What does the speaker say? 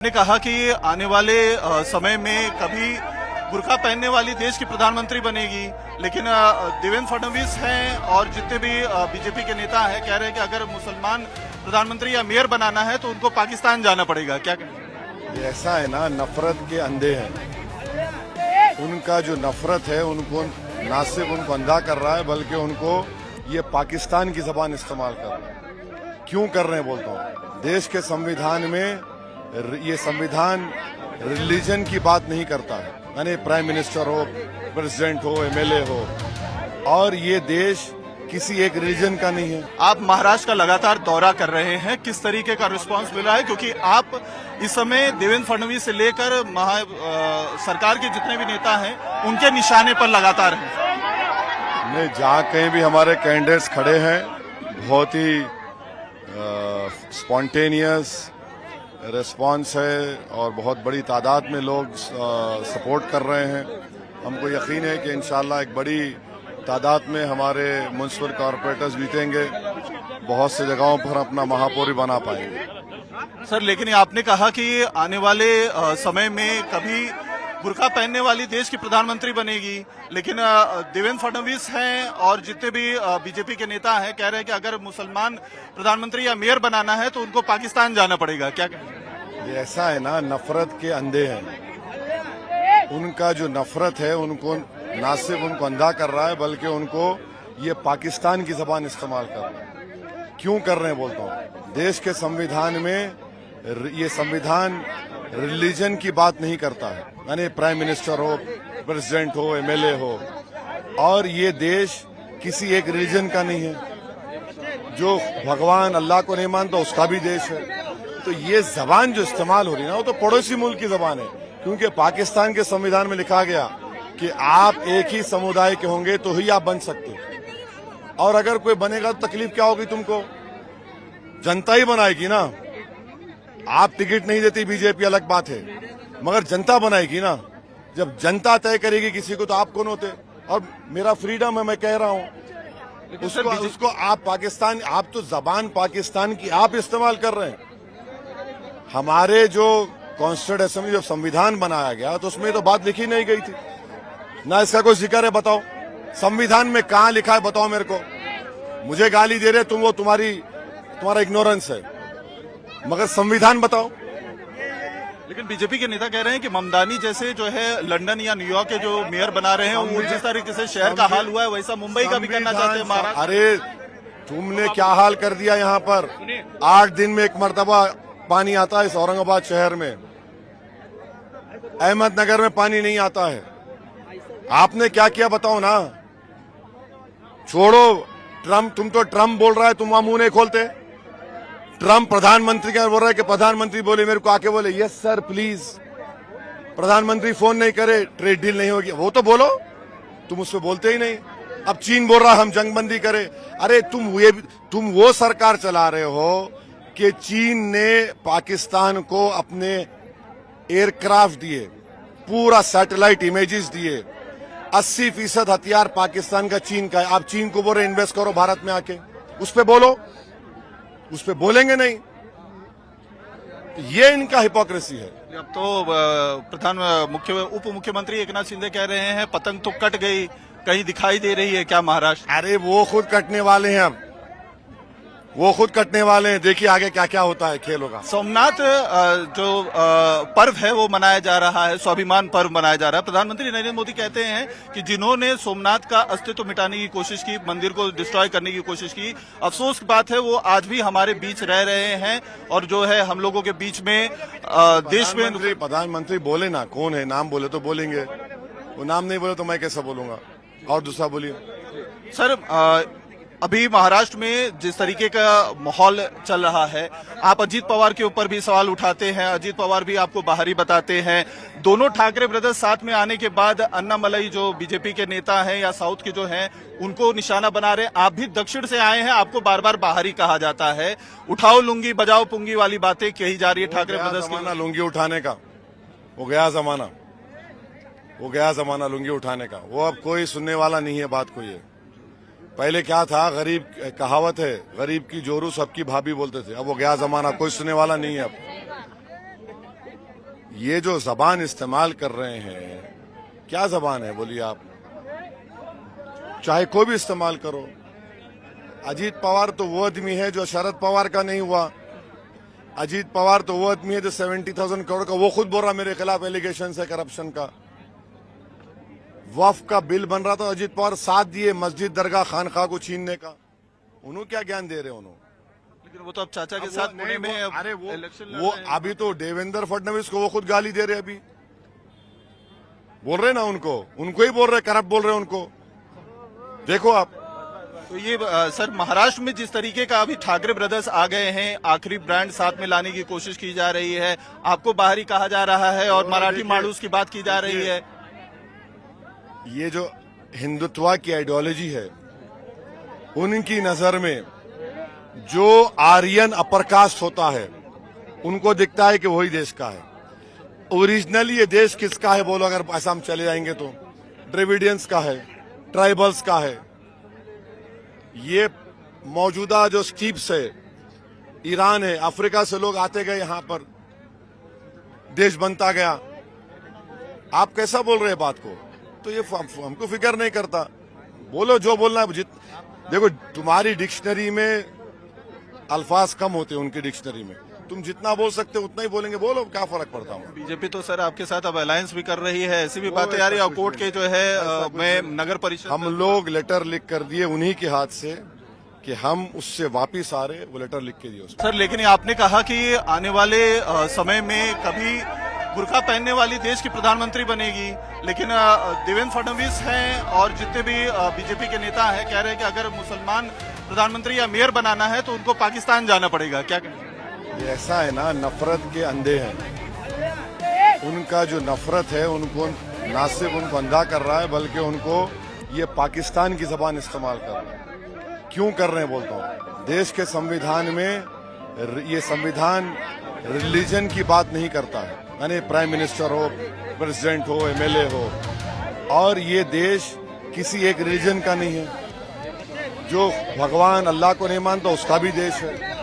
ने कहा कि आने वाले समय में कभी बुर्का पहनने वाली देश की प्रधानमंत्री बनेगी, लेकिन देवेंद्र फडणवीस हैं और जितने भी बीजेपी के नेता हैं कह रहे हैं कि अगर मुसलमान प्रधानमंत्री या मेयर बनाना है तो उनको पाकिस्तान जाना पड़ेगा। क्या कहें? ये ऐसा है ना, नफरत के अंधे हैं। उनका जो नफरत है उनको ना सिर्फ उनको अंधा कर रहा है बल्कि उनको ये पाकिस्तान की जबान इस्तेमाल कर रहा है। क्यों कर रहे हैं बोलता हूँ, देश के संविधान में ये संविधान रिलीजन की बात नहीं करता है, यानी प्राइम मिनिस्टर हो, प्रेसिडेंट हो, एमएलए हो, और ये देश किसी एक रिलीजन का नहीं है। आप महाराष्ट्र का लगातार दौरा कर रहे हैं, किस तरीके का रिस्पांस मिला है? क्योंकि आप इस समय देवेंद्र फडणवीस से लेकर सरकार के जितने भी नेता हैं उनके निशाने पर लगातार हैं। नहीं, जहाँ कहीं भी हमारे कैंडिडेट्स खड़े हैं बहुत ही स्पॉन्टेनियस रिस्पांस है और बहुत बड़ी तादाद में लोग सपोर्ट कर रहे हैं। हमको यकीन है कि इंशाल्लाह एक बड़ी तादाद में हमारे म्युनिसिपल कॉरपोरेटर्स जीतेंगे, बहुत से जगहों पर अपना महापौर बना पाएंगे। सर, लेकिन आपने कहा कि आने वाले समय में कभी बुर्का पहनने वाली देश की प्रधानमंत्री बनेगी, लेकिन देवेंद्र फडणवीस हैं और जितने भी बीजेपी के नेता हैं कह रहे हैं कि अगर मुसलमान प्रधानमंत्री या मेयर बनाना है तो उनको पाकिस्तान जाना पड़ेगा। क्या कहें? ये ऐसा है ना, नफरत के अंधे हैं। उनका जो नफरत है उनको ना सिर्फ उनको अंधा कर रहा है बल्कि उनको ये पाकिस्तान की जबान इस्तेमाल कर रहा है। क्यों कर रहे हैं बोलता हूँ, देश के संविधान में ये संविधान रिलीजन की बात नहीं करता है, यानी प्राइम मिनिस्टर हो, प्रेसिडेंट हो, एमएलए हो, और ये देश किसी एक रिलीजन का नहीं है। जो भगवान अल्लाह को नहीं मानता उसका भी देश है। तो ये जबान जो इस्तेमाल हो रही है ना, वो तो पड़ोसी मुल्क की जबान है, क्योंकि पाकिस्तान के संविधान में लिखा गया कि आप एक ही समुदाय के होंगे तो ही आप बन सकते हैं, और अगर कोई बनेगा तो तकलीफ क्या होगी तुमको? जनता ही बनाएगी ना। आप टिकट नहीं देती बीजेपी अलग बात है, मगर जनता बनाएगी ना। जब जनता तय करेगी किसी को तो आप कौन होते? और मेरा फ्रीडम है, मैं कह रहा हूं उसको आप पाकिस्तान, आप तो जबान पाकिस्तान की आप इस्तेमाल कर रहे हैं। हमारे जो कॉन्स्टिट्यूएंट असेंबली जब संविधान बनाया गया तो उसमें तो बात लिखी नहीं गई थी ना, इसका कोई जिक्र है? बताओ संविधान में कहां लिखा है, बताओ मेरे को। मुझे गाली दे रहे तुम, वो तुम्हारा इग्नोरेंस है, मगर संविधान बताओ। लेकिन बीजेपी के नेता कह रहे हैं कि ममदानी जैसे जो है लंदन या न्यूयॉर्क के जो मेयर बना रहे हैं, वो जिस तरीके से शहर का हाल हुआ है वैसा मुंबई का भी करना चाहते हैं महाराष्ट्र। अरे तुमने क्या हाल कर दिया यहाँ पर, 8 दिन में एक मर्तबा पानी आता है इस औरंगाबाद शहर में, अहमदनगर में पानी नहीं आता है। आपने क्या किया बताओ ना। छोड़ो ट्रम्प, तुम तो ट्रम्प बोल रहा है, तुम वहां मुंह नहीं खोलते। ट्रम्प प्रधानमंत्री का बोल रहा है कि प्रधानमंत्री बोले मेरे को आके बोले यस सर प्लीज, प्रधानमंत्री फोन नहीं करे ट्रेड डील नहीं होगी, वो तो बोलो, तुम उसमें बोलते ही नहीं। अब चीन बोल रहा हम जंगबंदी करें। अरे तुम वो सरकार चला रहे हो कि चीन ने पाकिस्तान को अपने एयरक्राफ्ट दिए, पूरा सैटेलाइट इमेजेस दिए, 80% हथियार पाकिस्तान का चीन का है। आप चीन को बोल रहे इन्वेस्ट करो भारत में आके, उस पे बोलो, उस पे बोलेंगे नहीं। ये इनका हिपोक्रेसी है। अब तो उप मुख्यमंत्री एकनाथ शिंदे कह रहे हैं पतंग तो कट गई, कहीं दिखाई दे रही है क्या महाराष्ट्र? अरे वो खुद कटने वाले हैं, अब वो खुद कटने वाले हैं। देखिए आगे क्या क्या होता है, खेल होगा। सोमनाथ जो पर्व है वो मनाया जा रहा है, स्वाभिमान पर्व मनाया जा रहा है। प्रधानमंत्री नरेंद्र मोदी कहते हैं कि जिन्होंने सोमनाथ का अस्तित्व मिटाने की कोशिश की, मंदिर को डिस्ट्रॉय करने की कोशिश की, अफसोस की बात है वो आज भी हमारे बीच रह रहे हैं और जो है हम लोगों के बीच में देश में। प्रधानमंत्री बोले ना, कौन है, नाम बोले तो बोलेंगे, वो नाम नहीं बोले तो मैं कैसे बोलूंगा? और दूसरा बोलिए। सर, अभी महाराष्ट्र में जिस तरीके का माहौल चल रहा है, आप अजीत पवार के ऊपर भी सवाल उठाते हैं, अजीत पवार भी आपको बाहरी बताते हैं। दोनों ठाकरे ब्रदर्स साथ में आने के बाद अन्नामलई जो बीजेपी के नेता हैं या साउथ के जो हैं उनको निशाना बना रहे। आप भी दक्षिण से आए हैं, आपको बार बार बाहरी कहा जाता है। उठाओ लुंगी बजाओ पुंगी वाली बातें कही जा रही है ठाकरे ब्रदर्स की। लुंगी उठाने का वो गया जमाना, वो गया जमाना लुंगी उठाने का, वो अब कोई सुनने वाला नहीं है बात को। ये पहले क्या था, गरीब कहावत है, गरीब की जोरू सबकी भाभी बोलते थे, अब वो गया जमाना, कोई सुनने वाला नहीं है अब। ये जो जबान इस्तेमाल कर रहे हैं, क्या जबान है बोलिए आप? चाहे कोई भी इस्तेमाल करो। अजीत पवार तो वो आदमी है जो शरद पवार का नहीं हुआ। अजीत पवार तो वो आदमी है जो 70,000 करोड़ का, वो खुद बोल रहा मेरे खिलाफ एलिगेशन है करप्शन का। वक्फ का बिल बन रहा था, अजीत पवार साथ दिए मस्जिद दरगाह खानखा को छीनने का। उन्होंने क्या ज्ञान दे रहे उन्होंने? लेकिन वो तो अब चाचा के अब साथ वो पुणे में नहीं, अब अरे वो इलेक्शन लड़ वो रहे हैं। अभी तो देवेंद्र फडणवीस को वो खुद गाली दे रहे अभी। बोल रहे ना उनको ही बोल रहे, करप्ट बोल रहे उनको। देखो आप, तो ये सर महाराष्ट्र में जिस तरीके का अभी ठाकरे ब्रदर्स आ गए हैं, आखिरी ब्रांड साथ में लाने की कोशिश की जा रही है, आपको बाहरी कहा जा रहा है और मराठी देखिए, माड़ूस की बात की जा रही है। ये जो हिंदुत्व की आइडियोलॉजी है, उनकी नजर में जो आर्यन अपर कास्ट होता है उनको दिखता है कि वही देश का है। ओरिजिनली ये देश किसका है बोलो, अगर ऐसा हम चले जाएंगे तो ड्रेविडियंस का है, ट्राइबल्स का है। ये मौजूदा जो स्टीप्स है, ईरान है, अफ्रीका से लोग आते गए, यहां पर देश बनता गया। आप कैसा बोल रहे हैं बात को? तो ये हमको फिक्र नहीं करता। बोलो जो बोलना है। देखो, तुम्हारी डिक्शनरी में अल्फाज कम होते हैं, उनकी डिक्शनरी में तुम जितना बोल सकते हो उतना ही बोलेंगे। बोलो, क्या फर्क पड़ता है? बीजेपी तो सर आपके साथ अब अलायंस भी कर रही है, ऐसी भी बातें आ रही है। और कोर्ट के जो है में नगर परिषद हम लोग लेटर लिख कर दिए उन्हीं के हाथ से कि हम उससे वापिस आ रहे, वो लेटर लिख के दिए उसको। सर, लेकिन आपने कहा कि आने वाले समय में कभी बुर्का पहनने वाली देश की प्रधानमंत्री बनेगी, लेकिन देवेंद्र फडणवीस हैं और जितने भी बीजेपी के नेता हैं कह रहे हैं कि अगर मुसलमान प्रधानमंत्री या मेयर बनाना है तो उनको पाकिस्तान जाना पड़ेगा। क्या कहें? ये ऐसा है ना, नफरत के अंधे हैं। उनका जो नफरत है उनको ना सिर्फ उनको अंधा कर रहा है, बल्कि उनको ये पाकिस्तान की जबान इस्तेमाल कर रहा है। क्यों कर रहे हैं बोलता हूँ। देश के संविधान में ये संविधान रिलीजन की बात नहीं करता है, यानी प्राइम मिनिस्टर हो, प्रेसिडेंट हो, एमएलए हो। और ये देश किसी एक रिलीजन का नहीं है। जो भगवान अल्लाह को नहीं मानता उसका भी देश है।